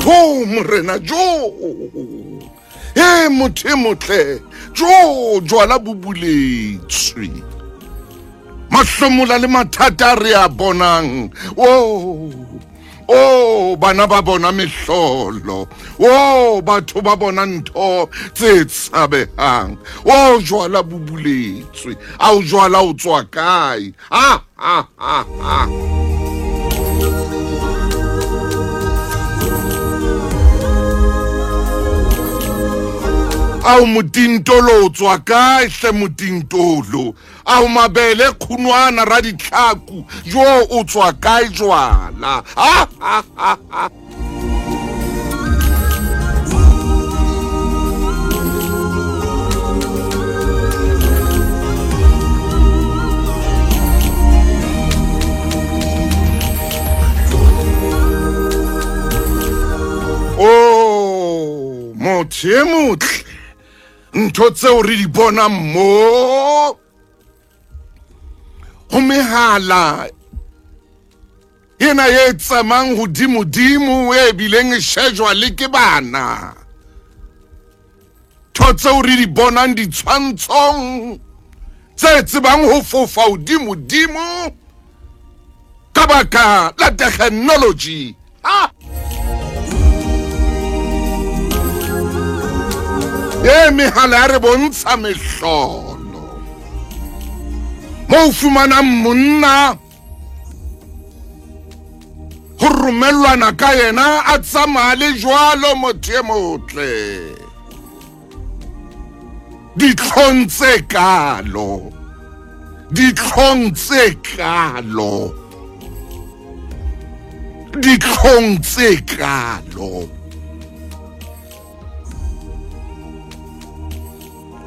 jo morena jo motho e motle jo jwala bo buletswe mahlomola le mathata re a bonang bana ba bona mehlolo batho ba bona ntho tse tshabehang jwala bo buletswe a o jwala o tswa kae Au motintolo o tswa kae hle motintolo au mabele khunwana ra ditlhaku jo o tswa kae jwala motho e motle ntho tseo re di bona mo go mehala ena e tsamang godimo-dimo e bileng e shejwa le ke bana ntho tseo re di bonang ditshwantshong tse tsebang go fofa godimo-dimo ka baka la technology mehala ya re bontsha mehlolo mo o fumanang monna go romelwana ka yena a tsamaya le jwalo motho e motle ditlhong tse kalo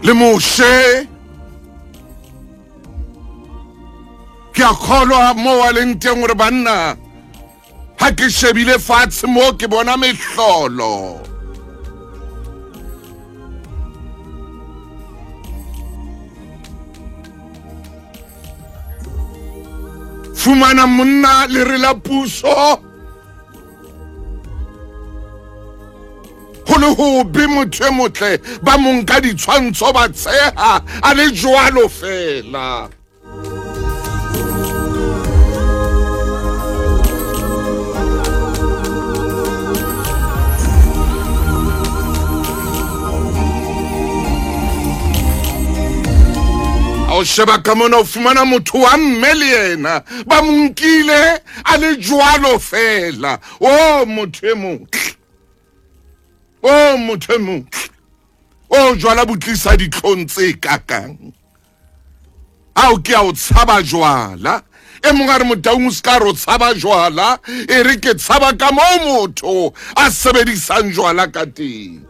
le moshe ke a kgolwa mo wa leng teng gore banna ha ke shebile fatshe mo ke bona mehlolo fumana monna le re la puso go be motho e motle ba monka ditshwantsho ba tseha a le jwalo fela o sheba ka mona o fumana motho wa mme le yena ba monkile a le jwalo fela motho e motle motho e motle jwala bo tlisa ditlhong tse kakang ao ke a o tshaba jwala e mongwe a re motaung o ska re o tshaba jwala e re ke tshaba ka moo motho a sebedisang jwala ka teng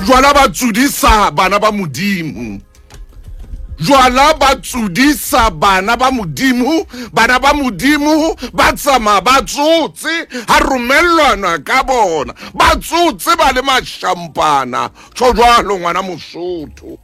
jwala ba tsudisa bana ba modimo jwala ba tsudisa bana ba modimo ba tsamaya ba tsotse ha romelwana ka bona ba tsotse ba le mashampana tsho jwalo ngwana Mosotho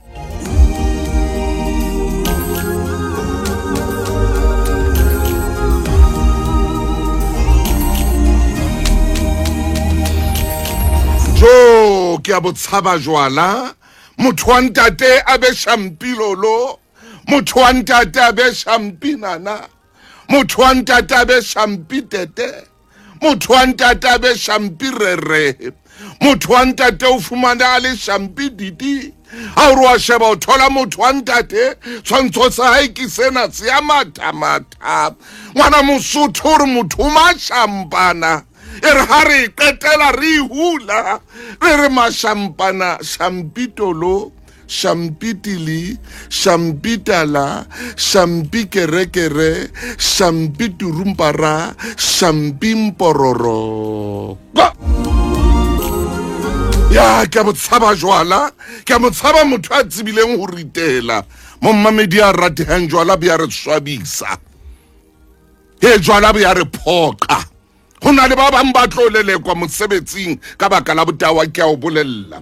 ke a botshaba jwala motho wa ntate a be shampilolo motho wa ntate a be shampinana motho wa ntate a be shampitete motho wa ntate a be shampirere motho wa ntate o fumana a le shampididi ha o re wa sheba o thola motho wa ntate tshwantsho sa hae ke sena se ya matha ngwana Mosotho o re motho o mashampana e re ha re qetela re hula re mashampana shampitolo shampitili shampitala shampikerekere shampiturumpara shampimpororo ya ke a botshaba jwala ke a botshaba motho a tsibileng ho ritela mo mmamedi a ratehang jwala be ya re swabisa jwala be ya re phoqa go na le ba bang ba tlo lelekwa mosebetsing ka baka la botawa ke a o bolella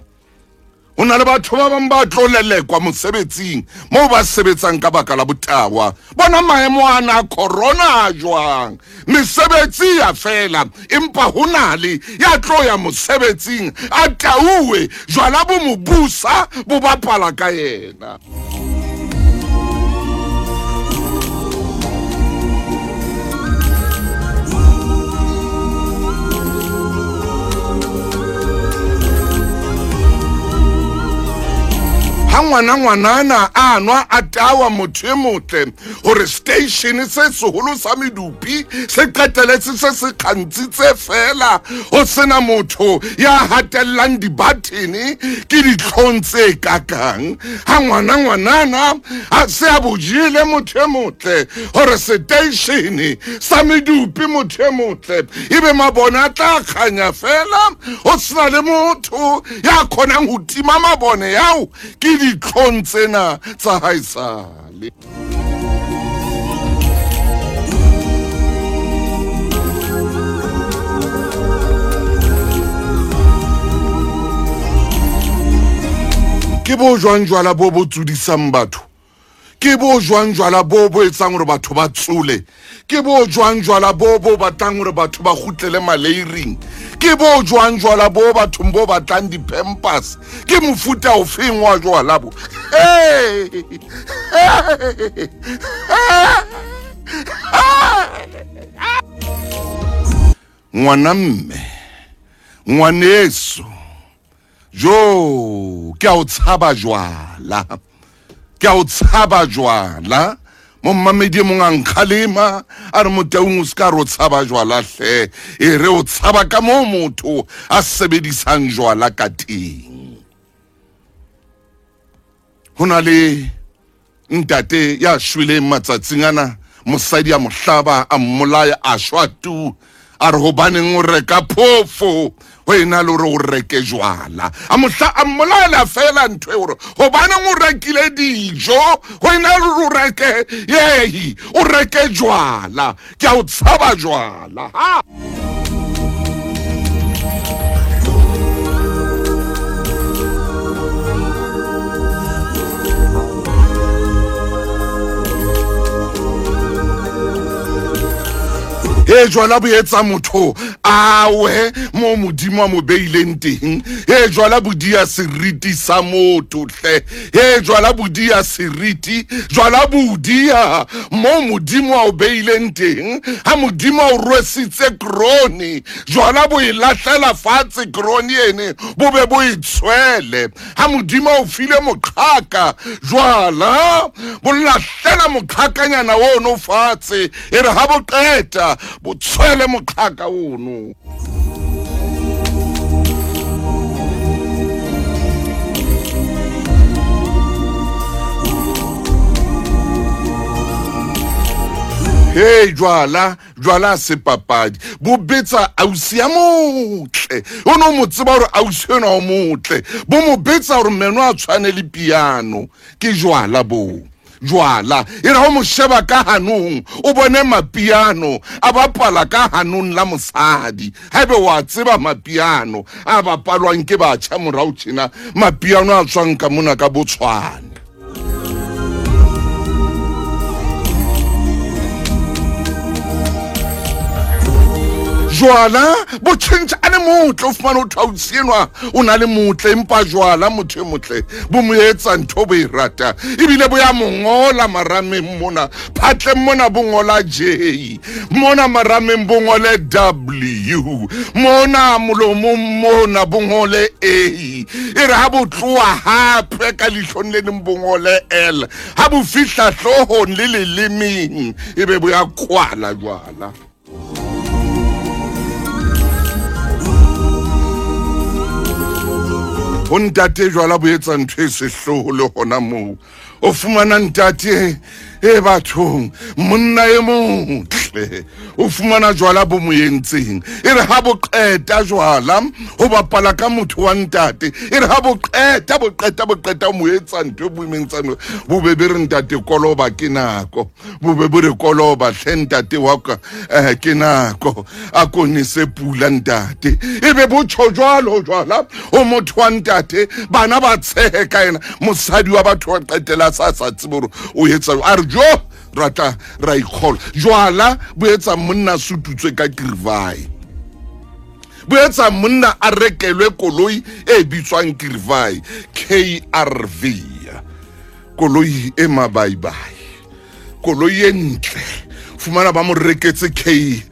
o na le batho ba bang ba tlolelekwa mosebetsing moo ba sebetsang ka baka la botawa bona maemo ana corona jwang mesebetsi ya fela empa ho na le ya tloya mosebetsing a tauwe jwala bo mo busa bo bapala ka yena. Ha ngwanana a nwa a tawa motho e motle hore station se seholo sa medupi se qeteletse se se kgantshitse fela ho sena motho ya hatellang di-button ke ditlhong tse kakang. Ha ngwanana a se a bojile motho e motle hore station sa medupi motho e motle ebe mabone a tla kganya fela ho sena le motho ya khonang ho tima mabone yao ke ditlhong tsena tsa haesale. Ke bo jwang jwala bo bo tsudisang batho, ke bo jwang jwala bo bo etsang hore batho ba tsole, ke bo jwang jwala bo bo batlang hore batho ba kgutlele maleiring, ke bo jwang jwala bo bathong bo batlang di-pampers, ke mofuta o feng wa jwala bo? Ngwana mme, ngwaneso, jo ke a o tshaba jwala, ke a o tshaba jwala. Mo mmamedi mong a nkgalema a re moteung o ska re o tshaba jwala hle, e re o tshaba ka moo motho a sebedisang jwala ka teng. Ho na le ntate ya shwileng matsatsing ana, mosadi a mo hlaba a mmolaya a shwa tu, a re hobaneng o reka phofo wena le hore o reke jwala, a mmolaya fela ntho e hore hobaneng o rekile dijo wena le o reke yehi o reke jwala. Ke a o tshaba jwala ha. E jwala bo etsa motho awe mo modimo a mo beileng teng, e jwala bodia seriti sa motho hle, e jwala bodia seriti, jwala bodia mo modimo a o beileng teng. Ha modimo o rwesitse kroni, jwala bo ilahlela fatshe kroni ene bo be bo itshwele. Ha modimo o file moqhaka, jwala bo lahlela moqhakanyana ono fatshe, e re ha bo qeta bo tshwele moqhaka ono. Hey jwala se papadi bo betsa ausi ya motle, o no mo tseba hore ausi yona o motle, bo mo betsa hore meno a tshwane le piano. Ke jwala bo jwala e re ho mo sheba ka hanong o bone mapiano a bapala ka hanong la mosadi. Haebe wa tseba mapiano a bapalwang ke batjha morao tjena, mapiano a tswang ka mona ka Botswana. Jwala bo tjhentjha ane motle o fumana o thausi enwa o na le motle, empa jwala motho e motle bo mo etsa ntho bo e rata, ebile bo ya mongola marameng mona, phatleng mona bo ngola J, mona marameng bo ngole W, mona molomong mona bo ngole A, e re ha bo tloa hape ka lihlong le leng bo ngole L, ha bo fihla hlohong le lelemeng ebe bo ya kwala jwala. Ho ntate jwala bo etsa ntho e sehloho le hona moo o fumana ntate e bathong monna e motle hantle o fumana jwala bo mo yentseng e re ha bo qeta jwala ho bapala ka motho wa ntate e re ha bo qeta mo etsa ntwe bo imentsano bo be re ntate koloba ke nako bo be re koloba hle ntate wa ka ke nako a konise pula ntate e be bo tshojwalo jwala o motho wa ntate bana ba tsheka ena mosadi wa batho wa qetela sa tseboro o etsa a re jo rata ra ikgola jwala bo etsa monna sututswe ka kirivai bo etsa monna a rekelwe koloi e bitswang kirivai KRV koloi e mabaibai koloi e ntle fumana ba mo reketse KRVW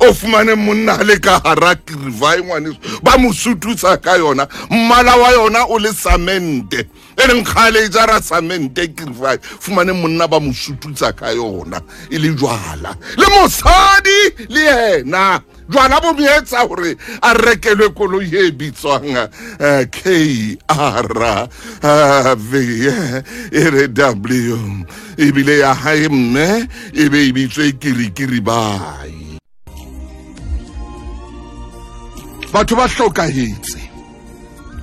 o fumane monna le ka hara kirivai ngwane ba mo sututsa ka yona mmala wa yona o le samente e leng khale jara samente kirivai fumane monna ba mo sututsa ka yona e le jwala le mosadi le yena jwala bo mietsa hore a rekelwe koloi e bitswang KRVW ebile ya hae mme e be e bitswe kirikiribai batho ba hlokahetse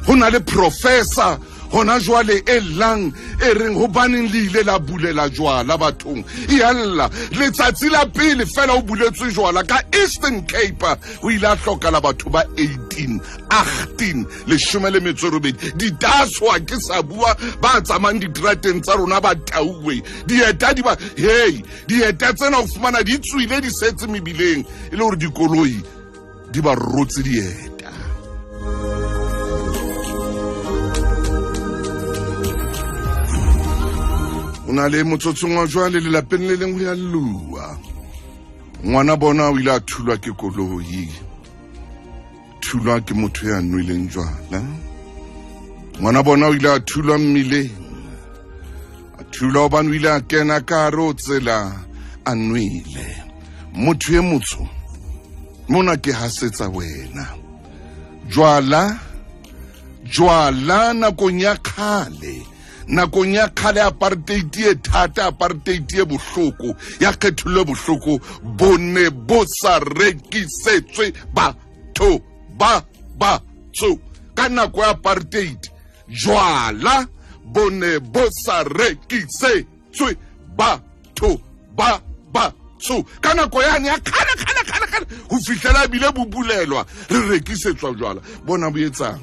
hona le professor hona jwale e lang e reng hobaneng le ile la bulela jwala bathong yalla letsatsi la pele fela o buletswe jwala ka Eastern Cape o ile a hlokala batho ba 18 le shumele metsorobedi di daswa ke sa bua ba tsamang ditrateng tsa rona ba tauwe dieta di ba hey dieta tsena o fumana di tswile di setse mebileng e le hore dikoloi di ba rotse dieta una le motsotsong wa jwale le lapeng le leng ho ya lua ngwana bona o ile a thulwa ke koloi thulwa ke motho ya nweleng jwala ngwana bona o ile a thulwa mmileng a thulwa hobane o ile a kena ka hare ho tsela a nwele motho e motsho mona ke hasetsa wena jwala nakong ya khale apartheid e thata apartheid e bohloko ya kgethollo bohloko bone bo sa rekisetswe batho ba batsho ka nako ya apartheid jwala bone bo sa rekisetswe batho ba batsho ka nako yane ya khala ho fihlela bile bubulelwa re rekisetswa jwala bona bo etsang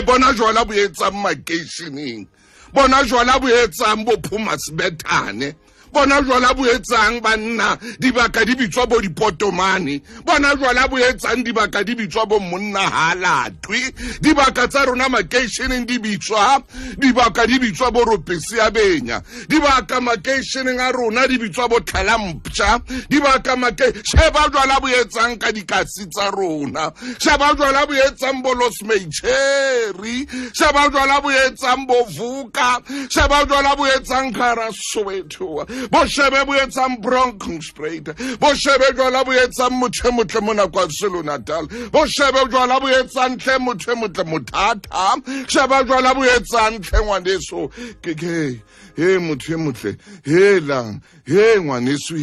bona jwala bo etsang makeisheneng bona jwala bo etsang bo Phumasbethane bona jwala bo etsang banna dibaka di bitswa bo dipotomane bona jwala bo etsang dibaka di bitswa bo monna halatwe dibaka tsa rona makeisheneng di bitswa dibaka di bitswa bo Ropesi ya Benya dibaka makeisheneng a rona di bitswa bo Tlhalampsha dibaka sheba jwala bo etsang ka dikasi tsa rona sheba jwala bo etsang bo Losmecheri sheba jwala bo etsang bo Vuka sheba jwala bo etsang Kara Soweto bo shebe bo etsang Bronkhorstspruit bo shebe jwala bo etsang motle mona kwa KwaZulu-Natal bo shebe jwala bo etsang tle motle Mothatha sheba jwala bo etsang tle ngwaneso ke he motle he lang he ngwaneso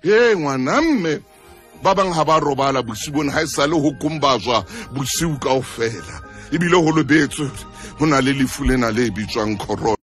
he ngwanamme ba bang ha ba robala bosibong ha isale ho kumbazwa bosiu kaofela ebile ho lebetswe hona le lefu lena le bitswang corona